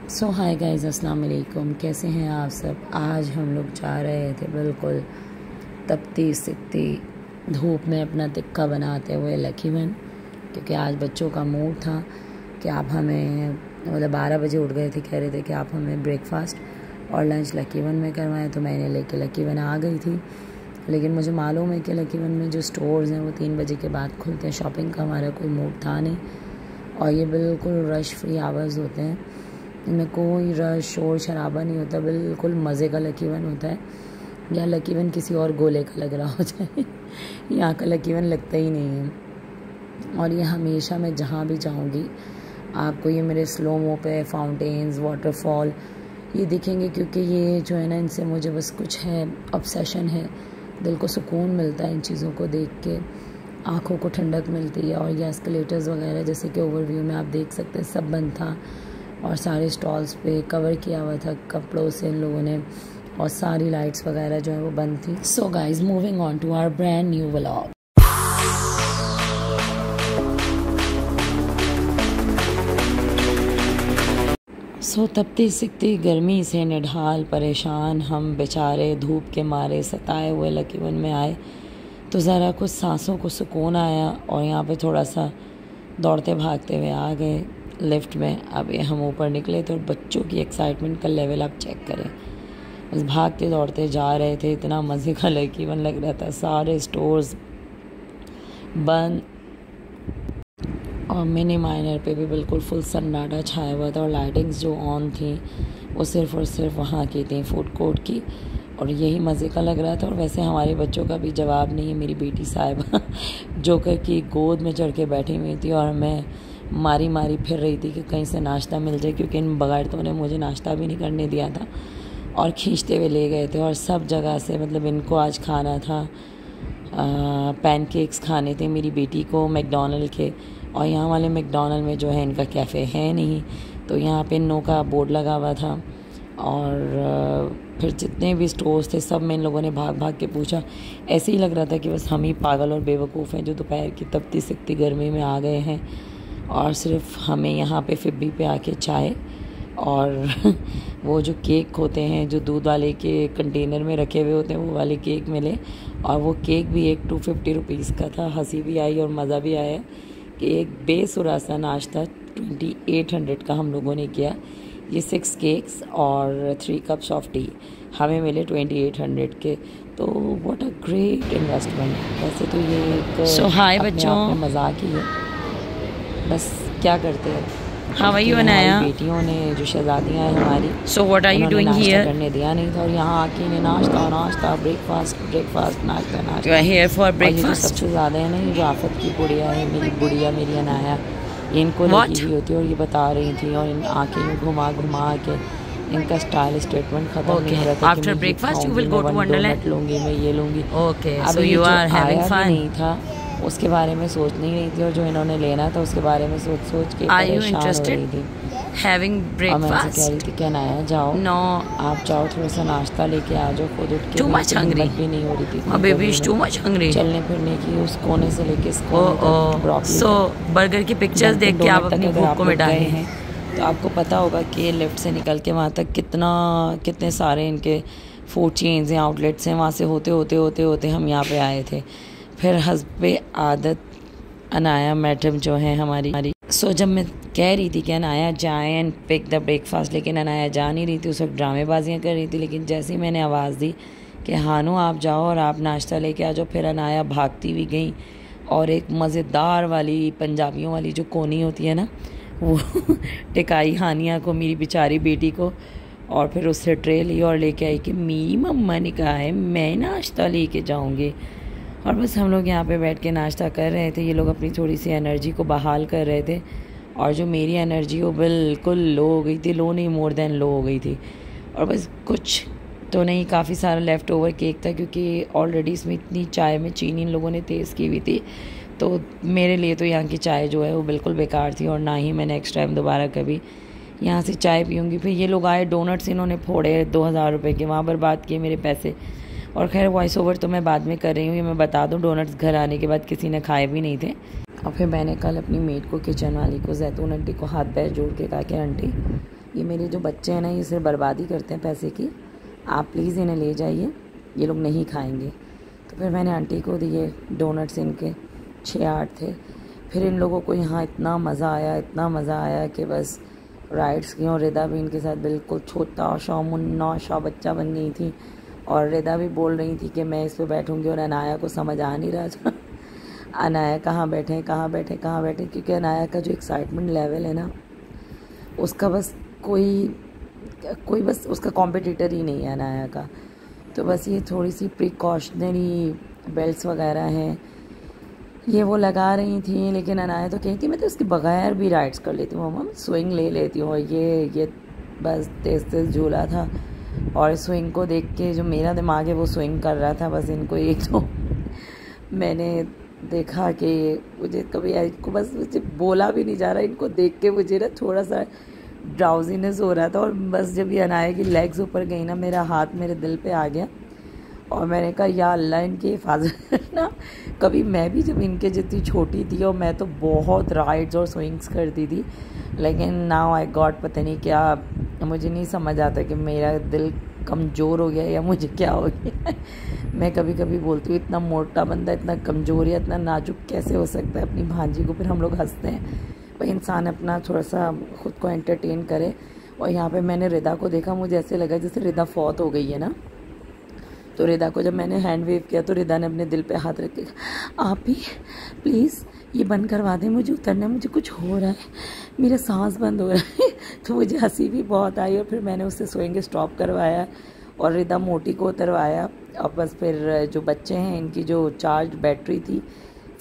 सो hi guys, अस्सलाम वालेकुम। कैसे हैं आप सब। आज हम लोग जा रहे थे बिल्कुल तपती सिकती धूप में अपना तिक्का बनाते हुए लकी वन, क्योंकि आज बच्चों का मूड था कि आप हमें 12 बजे उठ गए थे, कह रहे थे कि आप हमें ब्रेकफास्ट और लंच लकी वन में करवाएं। तो मैंने लेके लकी वन आ गई थी, लेकिन मुझे मालूम है कि लकी वन में जो स्टोर्स हैं वो 3 बजे के बाद खुलते हैं। शॉपिंग का हमारा कोई मूड था नहीं और ये बिल्कुल रश फ्री आवर्स होते हैं, इनमें कोई रश शोर शराबा नहीं होता, बिल्कुल मज़े का लकी वन होता है। या लकी वन किसी और गोले का लग रहा हो जाए, यहाँ का लकी वन लगता ही नहीं है। और ये हमेशा मैं जहाँ भी जाऊँगी आपको ये मेरे स्लो मो पे फाउंटेन्स वाटरफॉल ये दिखेंगे, क्योंकि ये जो है ना, इनसे मुझे बस कुछ है ऑब्सेशन है। दिल को सुकून मिलता है इन चीज़ों को देख के, आँखों को ठंडक मिलती है। और ये एस्केलेटर्स वगैरह जैसे कि ओवरव्यू में आप देख सकते हैं सब बंद था और सारे स्टॉल्स पे कवर किया हुआ था कपड़ों से इन लोगों ने, और सारी लाइट्स वगैरह जो है वो बंद थी। So guys, moving on to our brand new vlog. So तपती सिकती गर्मी से निढाल परेशान हम बेचारे धूप के मारे सताए हुए लकी वन में आए, तो ज़रा कुछ सांसों को सुकून आया और यहाँ पे थोड़ा सा दौड़ते भागते हुए आ गए लिफ्ट में। अब ये हम ऊपर निकले तो बच्चों की एक्साइटमेंट का लेवल आप चेक करें, बस भागते दौड़ते जा रहे थे। इतना मज़े का लकी वन लग रहा था, सारे स्टोर्स बंद और मिनी माइनर पे भी बिल्कुल फुल सन्नाटा छाया हुआ था, और लाइटिंग्स जो ऑन थी वो सिर्फ़ और सिर्फ वहाँ की थी, फूड कोर्ट की, और यही मज़े का लग रहा था। और वैसे हमारे बच्चों का भी जवाब नहीं है। मेरी बेटी साहिबा जोकर की गोद में चढ़ के बैठी हुई थी और मैं मारी मारी फिर रही थी कि कहीं से नाश्ता मिल जाए, क्योंकि इन बगैरतों ने मुझे नाश्ता भी नहीं करने दिया था और खींचते हुए ले गए थे। और सब जगह से मतलब इनको आज खाना था, पैनकेक्स खाने थे मेरी बेटी को मैकडॉनल्ड के, और यहाँ वाले मैकडॉनल्ड में जो है इनका कैफ़े है नहीं, तो यहाँ पे नो का बोर्ड लगा हुआ था। और फिर जितने भी स्टोर्स थे सब में इन लोगों ने भाग भाग के पूछा। ऐसे ही लग रहा था कि बस हम ही पागल और बेवकूफ़ हैं जो दोपहर की तपती सिकती गर्मी में आ गए हैं, और सिर्फ हमें यहाँ पे फिब्बी पे आके चाय और वो जो केक होते हैं जो दूध वाले के कंटेनर में रखे हुए होते हैं वो वाले केक मिले, और वो केक भी एक 250 रुपीज़ का था। हंसी भी आई और मज़ा भी आया कि एक बेसुरा सा नाश्ता 2800 का हम लोगों ने किया। ये 6 केक्स और 3 कप्स ऑफ टी हमें मिले 2800 के, तो व्हाट अ ग्रेट इन्वेस्टमेंट। वैसे तो ये एक हाय बच्चों, मजाक ही है, बस क्या करते हैं। How are you Anaya? बेटियों ने जो शहजादियाँ हैं हमारी, so what are you doing here? करने दिया नहीं था, और यहाँ आके इन्हें नाश्ता ब्रेकफास्ट नाश्ता। You are here for breakfast? सबसे ज़्यादा है ना, ये जो आफत की गुड़िया है, मेरी अनाया, इनको लगी हुई होती है और ये बता रही थी, और इन आँखें में घुमा के इनका स्टाइल स्टेटमेंट खत्म नहीं हो रहा था। After breakfast you will go to wonderland? लूँगी मैं, ये लूँगी। Okay, so you are having fun? नहीं था उसके बारे में सोच नहीं रही थी, और जो इन्होंने लेना था उसके बारे में सोच के Are you interested having breakfast? कह रही थी क्या नया जाओ, No, आप जाओ थोड़ा सा नाश्ता लेके आ जाओ खुद उठ के। Too much hungry. भी नहीं हो रही थी, my baby is too much hungry. चलने फिरने की उस कोने से लेके इस कोने तक ब्रोकली। So बर्गर की पिक्चर्स देख के आप अपनी भूख को मिटाए हैं। तो आपको पता होगा कि लिफ्ट से निकल के वहाँ तक कितने सारे इनके फूड चेन्स हैं, आउटलेट्स हैं, वहाँ से होते हम यहाँ पे आए थे। फिर हस्बे आदत अनाया मैडम जो है हमारी, सो जब मैं कह रही थी कि अनाया जाए एंड पिक द ब्रेकफास्ट, लेकिन अनाया जा नहीं रही थी, उस वक्त ड्रामेबाजियाँ कर रही थी। लेकिन जैसे ही मैंने आवाज़ दी कि हानो आप जाओ और आप नाश्ता लेके आ जाओ, फिर अनाया भागती हुई गई और एक मज़ेदार वाली पंजाबियों वाली जो कोनी होती है ना, वो टिकाई हानिया को, मेरी बेचारी बेटी को, और फिर उससे ट्रे ली और लेके आई कि मेरी मम्मा ने कहा है मैं नाश्ता लेके जाऊँगी। और बस हम लोग यहाँ पे बैठ के नाश्ता कर रहे थे। ये लोग अपनी थोड़ी सी एनर्जी को बहाल कर रहे थे, और जो मेरी एनर्जी वो बिल्कुल लो हो गई थी, लो नहीं मोर देन लो हो गई थी। और बस कुछ तो नहीं, काफ़ी सारा लेफ़्ट ओवर केक था, क्योंकि ऑलरेडी इसमें इतनी चाय में चीनी इन लोगों ने तेज़ की हुई थी, तो मेरे लिए तो यहाँ की चाय जो है वो बिल्कुल बेकार थी, और ना ही मैं नेक्स्ट टाइम दोबारा कभी यहाँ से चाय पीऊँगी। फिर ये लोग आए, डोनट्स इन्होंने फोड़े 2000 रुपये के, वहाँ बर्बाद किए मेरे पैसे। और खैर वॉइस ओवर तो मैं बाद में कर रही हूँ, ये मैं बता दूँ, डोनट्स घर आने के बाद किसी ने खाए भी नहीं थे। और फिर मैंने कल अपनी मेड को, किचन वाली को, जैतून आंटी को हाथ पैर जोड़ के कहा कि आंटी ये मेरे जो बच्चे हैं ना, ये सिर्फ बर्बादी करते हैं पैसे की, आप प्लीज़ इन्हें ले जाइए, ये लोग नहीं खाएंगे। तो फिर मैंने आंटी को दिए डोनट्स, इनके 6-8 थे। फिर इन लोगों को यहाँ इतना मज़ा आया, इतना मज़ा आया कि बस राइड्स की। और रिदा भी इनके साथ बिल्कुल छोटा सा मुन्ना सा बच्चा बन गई थी। और रिदा भी बोल रही थी कि मैं इस पर बैठूँगी, और अनाया को समझ आ नहीं रहा था अनाया कहाँ बैठे कहाँ बैठे कहाँ बैठे, क्योंकि अनाया का जो एक्साइटमेंट लेवल है ना, उसका बस कोई बस उसका कॉम्पिटिटर ही नहीं है अनाया का। तो बस ये थोड़ी सी प्रिकॉशनरी बेल्ट्स वगैरह हैं, ये वो लगा रही थी। लेकिन अनाया तो कहती मैं तो उसके बगैर भी राइड्स कर लेती हूँ, मम्मा स्विंग ले लेती हूँ। और ये बस तेज़ झूला था, और स्विंग को देख के जो मेरा दिमाग है वो स्विंग कर रहा था। बस इनको एक तो मैंने देखा कि मुझे कभी इनको बस मुझे बोला भी नहीं जा रहा, इनको देख के मुझे ना थोड़ा सा ड्राउजीनेस हो रहा था। और बस जब ये अनाया की लेग्स ऊपर गई ना, मेरा हाथ मेरे दिल पे आ गया, और मैंने कहा या अल्लाह इनकी हिफाजत करना। कभी मैं भी जब इनके जितनी छोटी थी, और मैं तो बहुत राइड्स और स्विंग्स करती थी, लेकिन नाउ आई गॉट, पता नहीं क्या, मुझे नहीं समझ आता कि मेरा दिल कमज़ोर हो गया या मुझे क्या हो गया मैं कभी कभी बोलती हूँ इतना मोटा बंदा इतना कमज़ोर या इतना नाजुक कैसे हो सकता है अपनी भांजी को। फिर हम लोग हंसते हैं, भाई इंसान अपना थोड़ा सा ख़ुद को एंटरटेन करे। और यहाँ पे मैंने रिदा को देखा, मुझे ऐसे लगा जैसे रिदा फौत हो गई है ना। तो रिदा को जब मैंने हैंड वेव किया तो रिदा ने अपने दिल पे हाथ रख के, आप ही प्लीज़ ये बंद करवा दें, मुझे उतरना है, मुझे कुछ हो रहा है, मेरा सांस बंद हो रहा है तो मुझे हंसी भी बहुत आई। और फिर मैंने उससे स्विंग स्टॉप करवाया और रिदा मोटी को उतरवाया। और बस फिर जो बच्चे हैं इनकी जो चार्ज बैटरी थी,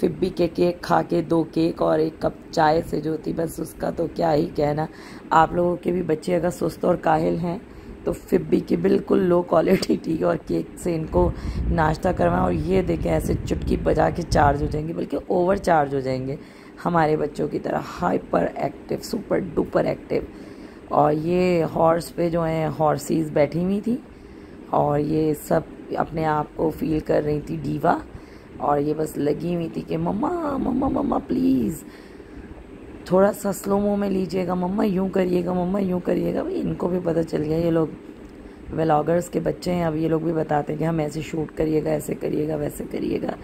फिब्बी के केक खा के 2 केक और 1 कप चाय से जो थी, बस उसका तो क्या ही कहना। आप लोगों के भी बच्चे अगर सुस्त और काहिल हैं तो फिब्बी की बिल्कुल लो क्वालिटी टी और केक से इनको नाश्ता करवाएं। और ये देखें ऐसे चुटकी बजा के चार्ज हो जाएंगे, बल्कि ओवर चार्ज हो जाएंगे हमारे बच्चों की तरह, hyper active, super duper active. और ये हॉर्स पे जो हैं हॉर्सीज बैठी हुई थी, और ये सब अपने आप को फील कर रही थी डीवा। और ये बस लगी हुई थी कि मम्मा मम्मा मम्मा प्लीज़ थोड़ा सा स्लो मो में लीजिएगा, मम्मा यूँ करिएगा, मम्मा यूँ करिएगा। भाई इनको भी पता चल गया, ये लोग व्लॉगर्स के बच्चे हैं, अब ये लोग भी बताते हैं कि हम ऐसे शूट करिएगा, ऐसे करिएगा, वैसे करिएगा।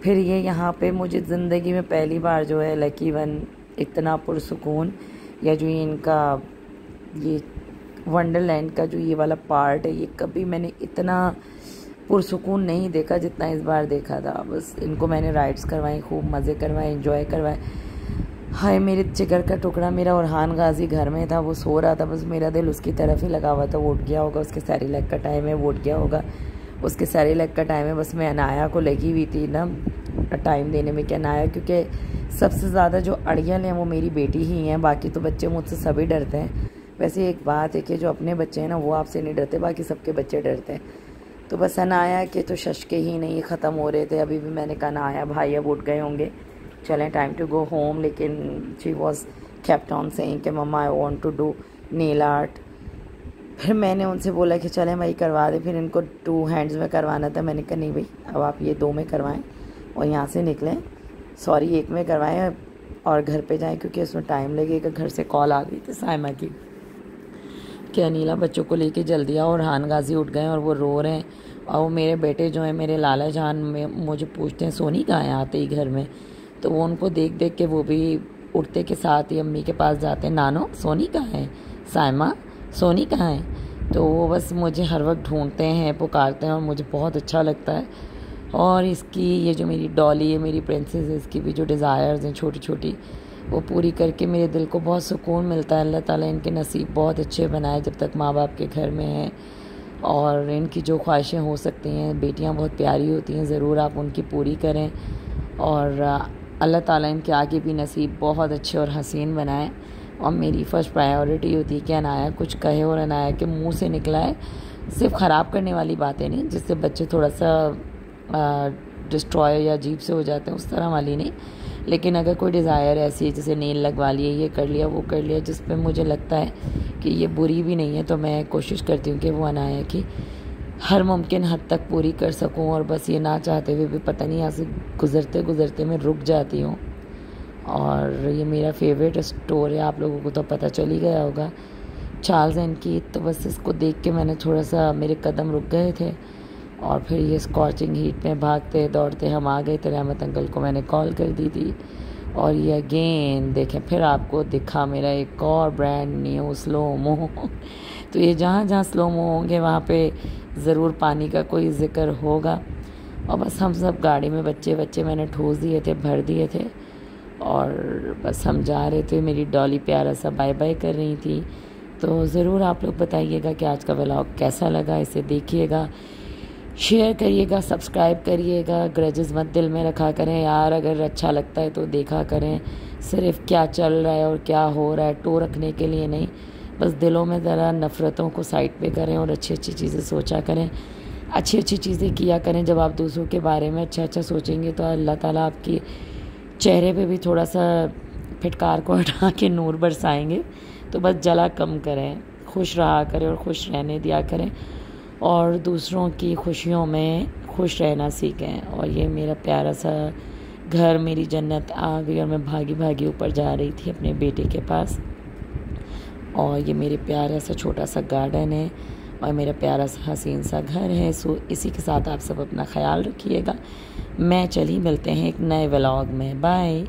फिर ये यहाँ पे मुझे ज़िंदगी में पहली बार जो है लकी वन इतना पुरसुकून, या जो इनका ये वंडरलैंड का जो ये वाला पार्ट है, ये कभी मैंने इतना पुरसुकून नहीं देखा जितना इस बार देखा था। बस इनको मैंने राइड्स करवाई, खूब मज़े करवाए, एंजॉय करवाए। हाय मेरे जिगर का टुकड़ा मेरा ओरहान गाजी घर में था, वो सो रहा था, बस मेरा दिल उसकी तरफ ही लगा हुआ था। वो उठ गया होगा, उसके सैरेलैक का टाइम है, वो उठ गया होगा, उसके सैरेलैक का टाइम है। बस मैं अनाया को लगी हुई थी ना टाइम देने में कि अनाया, क्योंकि सबसे ज़्यादा जो अड़ियल हैं वो मेरी बेटी ही हैं, बाकी तो बच्चे मुझसे सभी डरते हैं। वैसे एक बात है कि जो अपने बच्चे हैं ना वो आपसे नहीं डरते, बाकी सबके बच्चे डरते हैं। तो बस अनाया के तो शशके ही नहीं ख़त्म हो रहे थे। अभी भी मैंने कहा अनाया भाई अब उठ गए होंगे, चलें टाइम टू गो होम। लेकिन she was kept on saying कि मम्मा I want to do nail art. फिर मैंने उनसे बोला कि चलें भाई करवा दें। फिर इनको 2 हैंड्स में करवाना था, मैंने कहा नहीं भाई अब आप ये 2 में करवाएं और यहाँ से निकलें, सॉरी 1 में करवाएं और घर पे जाएं, क्योंकि उसमें टाइम लगेगा। घर से कॉल आ गई थी साइमा की कि अनीला बच्चों को लेके जल्दी आओ, और हान गाजी उठ गए और वो रो रहे हैं। और वो मेरे बेटे जो हैं मेरे लाला जान में मुझे पूछते हैं सोनी कहाँ है आते ही घर में, तो वो उनको देख देख के वो भी उठते के साथ ही अम्मी के पास जाते हैं, नानो सोनी कहाँ है, साइमा सोनी कहाँ है। तो वो बस मुझे हर वक्त ढूंढते हैं, पुकारते हैं, और मुझे बहुत अच्छा लगता है। और इसकी ये जो मेरी डॉली है, मेरी प्रिंसेस है, इसकी भी जो डिज़ायर्स हैं छोटी छोटी वो पूरी करके मेरे दिल को बहुत सुकून मिलता है। अल्लाह ताला इनके नसीब बहुत अच्छे बनाए जब तक माँ बाप के घर में हैं, और इनकी जो ख्वाहिशें हो सकती हैं, बेटियाँ बहुत प्यारी होती हैं, ज़रूर आप उनकी पूरी करें। और अल्लाह ताला इनके आगे भी नसीब बहुत अच्छे और हसीन बनाए। और मेरी फ़र्स्ट प्रायोरिटी होती है कि अनाया कुछ कहे, और अनाया के मुंह से निकला है सिर्फ ख़राब करने वाली बातें नहीं, जिससे बच्चे थोड़ा सा डिस्ट्रॉय या अजीब से हो जाते हैं, उस तरह वाली नहीं। लेकिन अगर कोई डिज़ायर ऐसी है जैसे नेल लगवा लिए, ये कर लिया, वो कर लिया, जिस पे मुझे लगता है कि ये बुरी भी नहीं है, तो मैं कोशिश करती हूँ कि वो अनाया की हर मुमकिन हद तक पूरी कर सकूँ। और बस ये ना चाहते हुए भी पता नहीं यहाँ से गुज़रते गुज़रते मैं रुक जाती हूँ। और ये मेरा फेवरेट स्टोर है, आप लोगों को तो पता चल ही गया होगा चार्ल्स एंड कीथ। तो बस इसको देख के मैंने थोड़ा सा, मेरे कदम रुक गए थे और फिर ये स्कॉचिंग हीट में भागते दौड़ते हम आ गए थे। रहमत अंकल को मैंने कॉल कर दी थी और ये अगेन देखें फिर आपको दिखा मेरा एक और ब्रांड न्यू स्लोमो। तो ये जहाँ जहाँ स्लोमो होंगे वहाँ पे ज़रूर पानी का कोई ज़िक्र होगा। और बस हम सब गाड़ी में बच्चे बच्चे मैंने ठूस दिए थे, भर दिए थे और बस हम जा रहे थे। मेरी डॉली प्यारा सा बाय बाय कर रही थी। तो ज़रूर आप लोग बताइएगा कि आज का व्लॉग कैसा लगा। इसे देखिएगा, शेयर करिएगा, सब्सक्राइब करिएगा। ग्रजेस मत दिल में रखा करें यार, अगर अच्छा लगता है तो देखा करें। सिर्फ क्या चल रहा है और क्या हो रहा है टो रखने के लिए नहीं, बस दिलों में ज़रा नफ़रतों को साइड पे करें और अच्छी अच्छी चीज़ें सोचा करें, अच्छी अच्छी चीज़ें किया करें। जब आप दूसरों के बारे में अच्छा अच्छा सोचेंगे तो अल्लाह ताला आपकी चेहरे पे भी थोड़ा सा फिटकार को हटा के नूर बरसाएंगे। तो बस जला कम करें, खुश रहा करें और खुश रहने दिया करें और दूसरों की खुशियों में खुश रहना सीखें। और ये मेरा प्यारा सा घर, मेरी जन्नत आ गई और मैं भागी भागी ऊपर जा रही थी अपने बेटे के पास। और ये मेरे प्यारा सा छोटा सा गार्डन है और मेरा प्यारा सा हसीन सा घर है। सो इसी के साथ आप सब अपना ख्याल रखिएगा। मैं चली, मिलते हैं एक नए व्लॉग में। बाय।